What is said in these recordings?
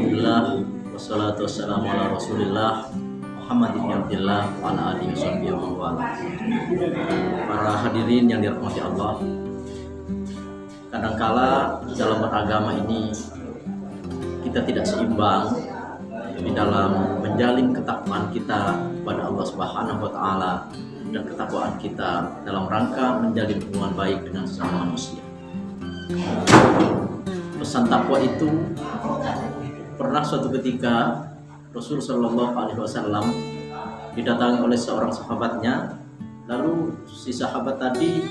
Alhamdulillah wassalatu wassalamu ala Rasulillah Muhammad ibn Abdillah wa ala alihi wa Para hadirin yang dirahmati Allah, kadangkala dalam beragama ini kita tidak seimbang di dalam menjalin ketakwaan kita pada Allah Subhanahu wa taala dan ketakwaan kita dalam rangka menjalin hubungan baik dengan sesama manusia. Pesan takwa itu pernah suatu ketika Rasul Shallallahu Alaihi Wasallam didatangi oleh seorang sahabatnya, lalu si sahabat tadi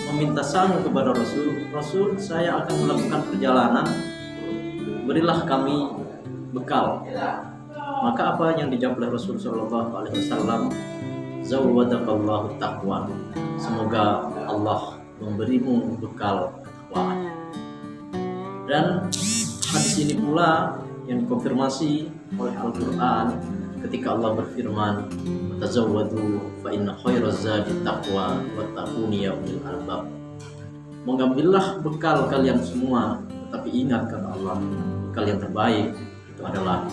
meminta saran kepada Rasul, "Rasul, saya akan melakukan perjalanan, berilah kami bekal." Maka apa yang dijawab oleh Rasul Shallallahu Alaihi Wasallam? Zawwadakallahu taqwa. Semoga Allah memberimu bekal ketakwaan. Dan hadis ini pula yang dikonfirmasi oleh Al-Quran ketika Allah berfirman, "Tazawwadu fa inna khairaz zadi taqwa wattaquni ya ulil albab." Mengambillah bekal kalian semua, tetapi ingat kata Allah, bekal yang terbaik itu adalah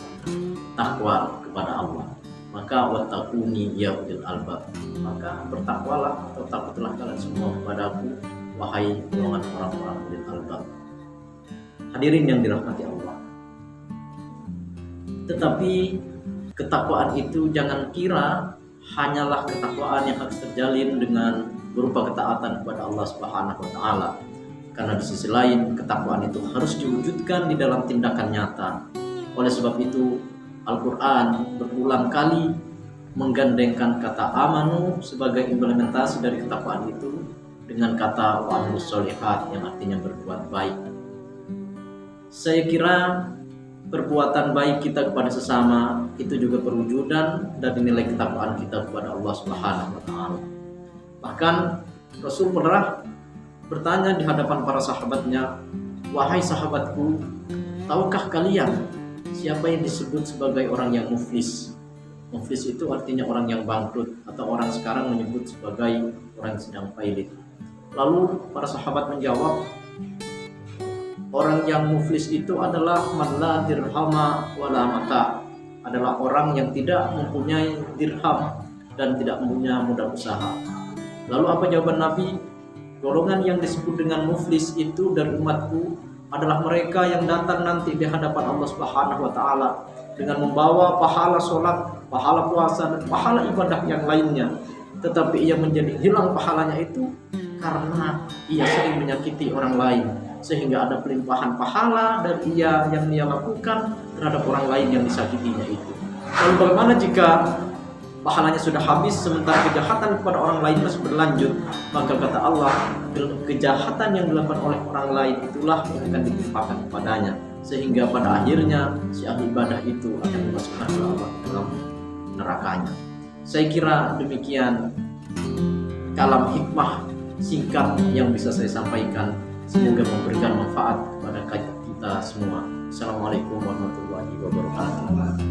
takwa kepada Allah. Maka wattaquni ya ulil albab, maka bertakwalah atau takutlah kalian semua kepadaku, wahai golongan orang-orang ulil albab. Hadirin yang dirahmati Allah. Tetapi ketakwaan itu jangan kira hanyalah ketakwaan yang harus terjalin dengan berupa ketaatan kepada Allah Subhanahu wa taala. Karena di sisi lain ketakwaan itu harus diwujudkan di dalam tindakan nyata. Oleh sebab itu Al-Quran berulang kali menggandengkan kata amanu sebagai implementasi dari ketakwaan itu dengan kata wa amilus sholihat yang artinya berbuat baik. Saya kira perbuatan baik kita kepada sesama itu juga perwujudan dari nilai ketakwaan kita kepada Allah Subhanahu wa taala. Bahkan Rasul pernah bertanya di hadapan para sahabatnya, "Wahai sahabatku, tahukah kalian siapa yang disebut sebagai orang yang muflis?" Muflis itu artinya orang yang bangkrut, atau orang sekarang menyebut sebagai orang yang sedang pailit. Lalu para sahabat menjawab, orang yang muflis itu adalah man la dirhama wala mata, adalah orang yang tidak mempunyai dirham dan tidak mempunyai modal usaha. Lalu apa jawaban Nabi? Golongan yang disebut dengan muflis itu dari umatku adalah mereka yang datang nanti di hadapan Allah Subhanahu wa taala dengan membawa pahala sholat, pahala puasa, dan pahala ibadah yang lainnya, tetapi ia menjadi hilang pahalanya itu karena ia sering menyakiti orang lain, sehingga ada pelimpahan pahala dari ia yang dia lakukan terhadap orang lain yang disakitinya itu. Lalu bagaimana jika pahalanya sudah habis sementara kejahatan kepada orang lain masih berlanjut? Maka kata Allah, kejahatan yang dilakukan oleh orang lain itulah yang akan ditimpakan kepadanya, sehingga pada akhirnya si ahli ibadah itu akan dimasukkan oleh Allah dalam nerakanya. Saya kira demikian kalam hikmah singkat yang bisa saya sampaikan. Semoga memberikan manfaat kepada kita semua. Assalamualaikum warahmatullahi wabarakatuh.